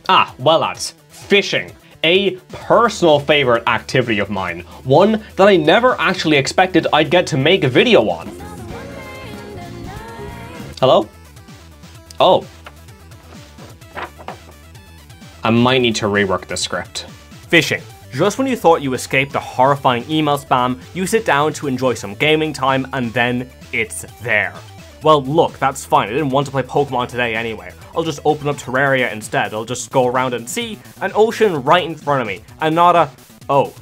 Well lads, fishing. A personal favorite activity of mine. One that I never actually expected I'd get to make a video on. Hello? Oh. I might need to rework the script. Fishing. Just when you thought you escaped the horrifying email spam, you sit down to enjoy some gaming time and then it's there. Well, look, that's fine. I didn't want to play Pokemon today anyway. I'll just open up Terraria instead. I'll just go around and see an ocean right in front of me. And not a... Oh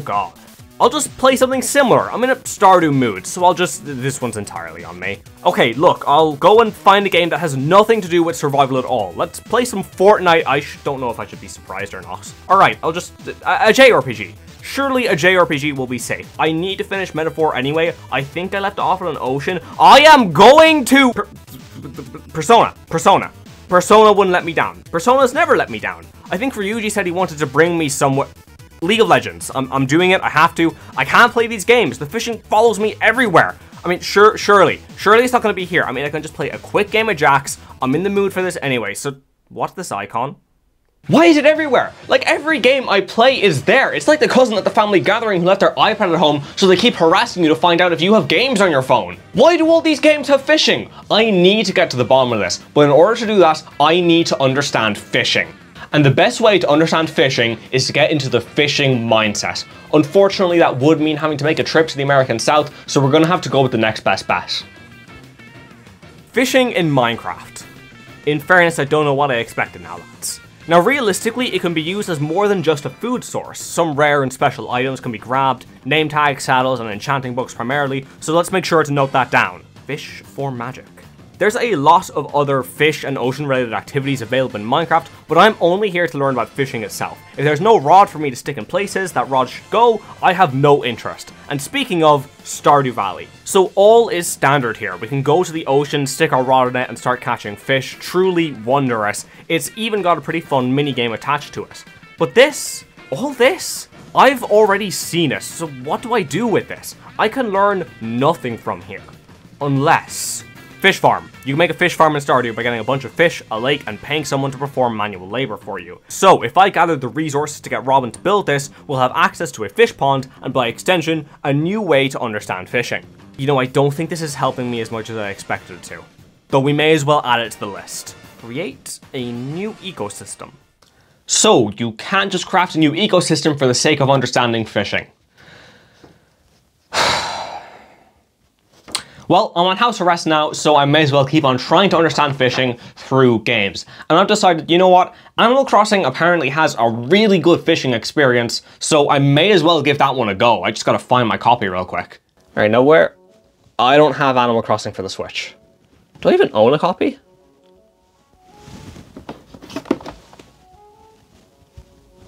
god. I'll just play something similar. I'm in a Stardew mood, so I'll just... This one's entirely on me. Okay, look, I'll go and find a game that has nothing to do with survival at all. Let's play some Fortnite. I don't know if I should be surprised or not. Alright, I'll just... A JRPG. Surely a JRPG will be safe. I need to finish Metaphor anyway. I think I left off on an ocean. I am going to... Persona wouldn't let me down. Persona's never let me down. I think Ryuji said he wanted to bring me somewhere. League of Legends. I'm doing it. I have to. I can't play these games. The fishing follows me everywhere. I mean, surely it's not going to be here. I mean, I can just play a quick game of Jax. I'm in the mood for this anyway. So, what's this icon? Why is it everywhere? Like, every game I play is there. It's like the cousin at the family gathering who left their iPad at home, so they keep harassing you to find out if you have games on your phone. Why do all these games have fishing? I need to get to the bottom of this, but in order to do that, I need to understand fishing. And the best way to understand fishing is to get into the fishing mindset. Unfortunately, that would mean having to make a trip to the American South, so we're gonna have to go with the next best bet. Fishing in Minecraft. In fairness, I don't know what I expected now, lads. Now realistically, it can be used as more than just a food source. Some rare and special items can be grabbed, name tags, saddles, and enchanting books primarily, so let's make sure to note that down. Fish for magic. There's a lot of other fish and ocean related activities available in Minecraft, but I'm only here to learn about fishing itself. If there's no rod for me to stick in places that rod should go, I have no interest. And speaking of, Stardew Valley. So all is standard here. We can go to the ocean, stick our rod in it, and start catching fish. Truly wondrous. It's even got a pretty fun mini game attached to it. But this, all this, I've already seen it, so what do I do with this? I can learn nothing from here. Unless... Fish farm. You can make a fish farm in Stardew by getting a bunch of fish, a lake, and paying someone to perform manual labor for you. So, if I gather the resources to get Robin to build this, we'll have access to a fish pond, and by extension, a new way to understand fishing. You know, I don't think this is helping me as much as I expected it to. Though we may as well add it to the list. Create a new ecosystem. So, you can't just craft a new ecosystem for the sake of understanding fishing. Well, I'm on house arrest now, so I may as well keep on trying to understand fishing through games. And I've decided, you know what? Animal Crossing apparently has a really good fishing experience, so I may as well give that one a go. I just gotta find my copy real quick. Alright, now where? I don't have Animal Crossing for the Switch. Do I even own a copy?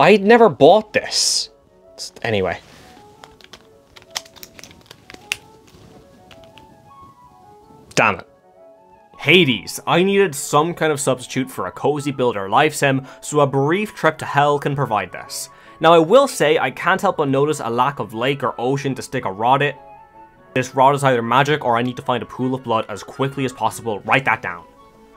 I never bought this. Anyway. Damn it. Hades. I needed some kind of substitute for a cozy builder life sim, so a brief trip to hell can provide this. Now I will say I can't help but notice a lack of lake or ocean to stick a rod in. This rod is either magic or I need to find a pool of blood as quickly as possible. Write that down.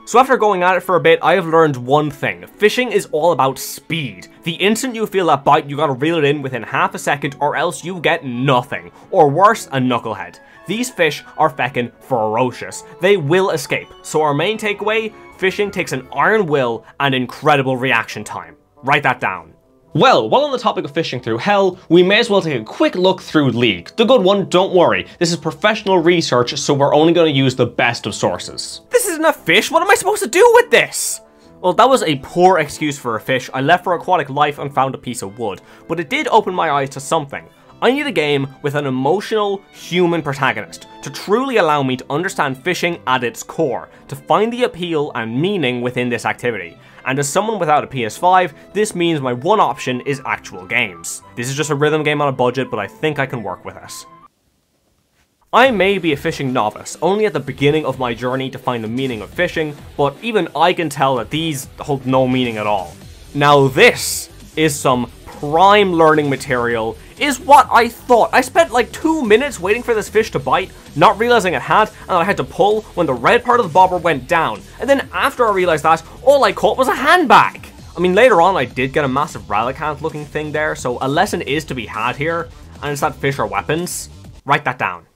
So after going at it for a bit, I have learned one thing. Fishing is all about speed. The instant you feel that bite, you gotta reel it in within half a second or else you get nothing. Or worse, a knucklehead. These fish are feckin' ferocious. They will escape. So our main takeaway, fishing takes an iron will and incredible reaction time. Write that down. Well, while on the topic of fishing through hell, we may as well take a quick look through League. The good one, don't worry. This is professional research, so we're only going to use the best of sources. This isn't a fish, what am I supposed to do with this? Well, that was a poor excuse for a fish. I left for aquatic life and found a piece of wood, but it did open my eyes to something. I need a game with an emotional, human protagonist to truly allow me to understand fishing at its core, to find the appeal and meaning within this activity. And as someone without a PS5, this means my one option is actual games. This is just a rhythm game on a budget, but I think I can work with it. I may be a fishing novice, only at the beginning of my journey to find the meaning of fishing, but even I can tell that these hold no meaning at all. Now this is some prime learning material, is what I thought. I spent like 2 minutes waiting for this fish to bite, not realizing it had, and I had to pull when the red part of the bobber went down. And then after I realized that, all I caught was a handbag. I mean, later on I did get a massive Relicanth looking thing there, so a lesson is to be had here, and it's that fish are weapons. Write that down.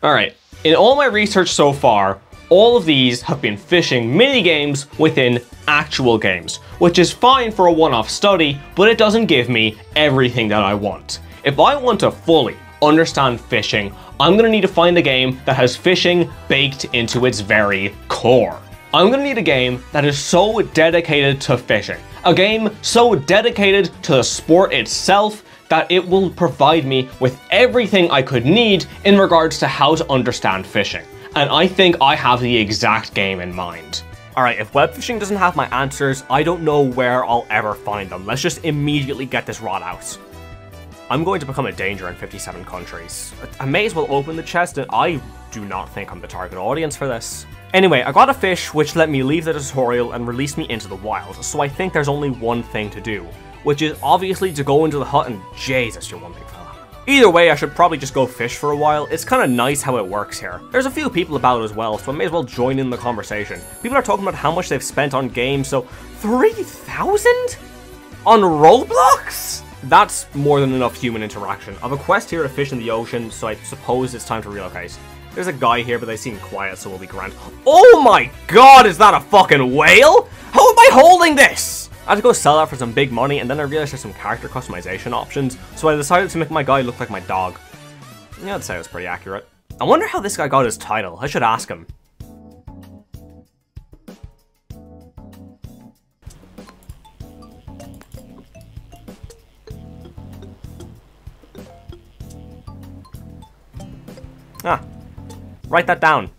Alright, in all my research so far, all of these have been fishing minigames within actual games, which is fine for a one-off study, but it doesn't give me everything that I want. If I want to fully understand fishing, I'm gonna need to find a game that has fishing baked into its very core. I'm gonna need a game that is so dedicated to fishing. A game so dedicated to the sport itself that it will provide me with everything I could need in regards to how to understand fishing. And I think I have the exact game in mind. Alright, if web fishing doesn't have my answers, I don't know where I'll ever find them. Let's just immediately get this rod out. I'm going to become a danger in 57 countries. I may as well open the chest, and I do not think I'm the target audience for this. Anyway, I got a fish which let me leave the tutorial and release me into the wild, so I think there's only one thing to do, which is obviously to go into the hut and Jesus, you're one big fella. Either way, I should probably just go fish for a while. It's kind of nice how it works here. There's a few people about as well, so I may as well join in the conversation. People are talking about how much they've spent on games, so 3,000? On Roblox? That's more than enough human interaction. I have a quest here to fish in the ocean, so I suppose it's time to relocate. There's a guy here, but they seem quiet, so we'll be grand. Oh my god, is that a fucking whale? How am I holding this? I had to go sell that for some big money, and then I realized there's some character customization options, so I decided to make my guy look like my dog. Yeah, I'd say it was pretty accurate. I wonder how this guy got his title. I should ask him. Ah, write that down.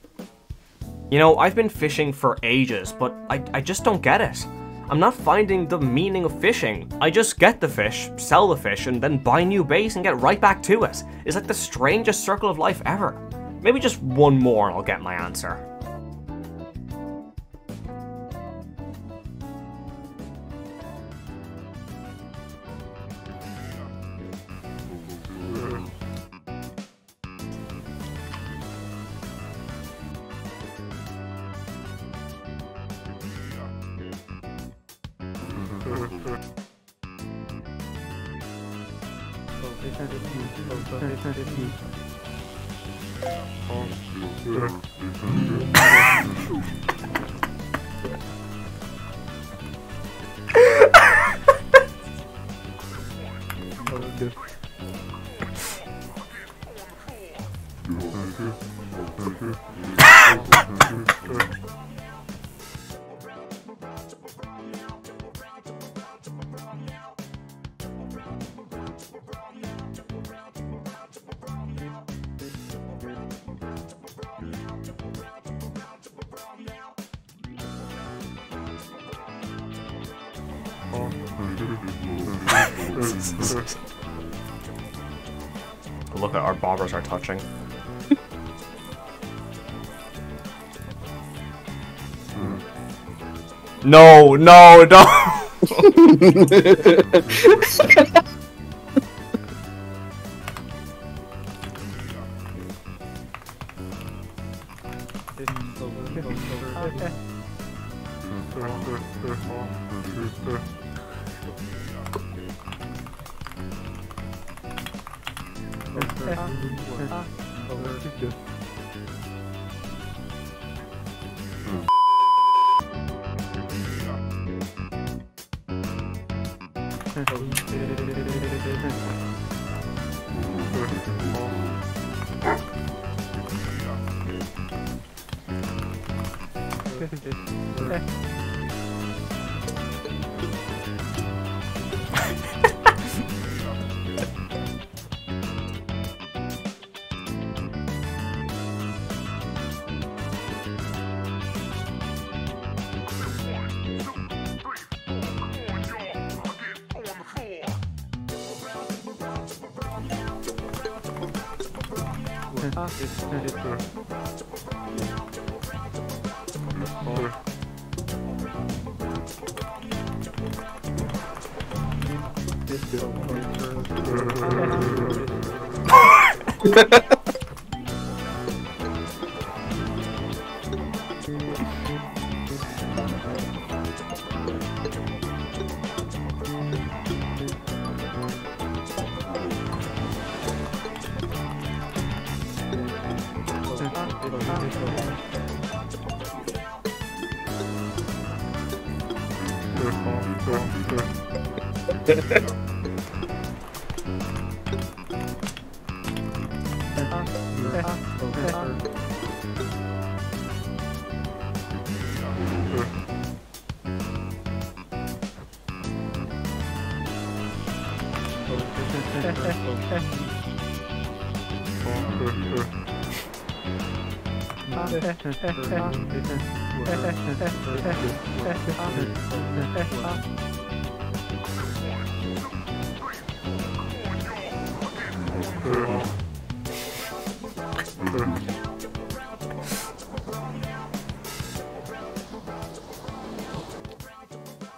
You know, I've been fishing for ages, but I just don't get it. I'm not finding the meaning of fishing. I just get the fish, sell the fish, and then buy new bait and get right back to it. It's like the strangest circle of life ever. Maybe just one more and I'll get my answer. Look at our bobbers are touching. No, no, no!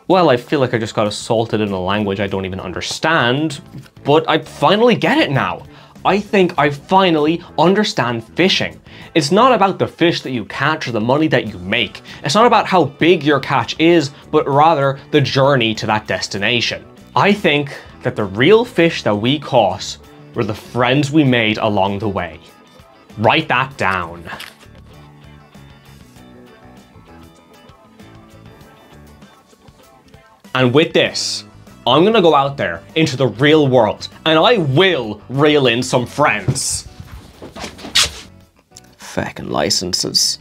Well, I feel like I just got assaulted in a language I don't even understand, but I finally get it now. I think I finally understand fishing. It's not about the fish that you catch or the money that you make. It's not about how big your catch is, but rather the journey to that destination. I think that the real fish that we caught were the friends we made along the way. Write that down. And with this, I'm gonna go out there into the real world and I will reel in some friends. Fucking licenses.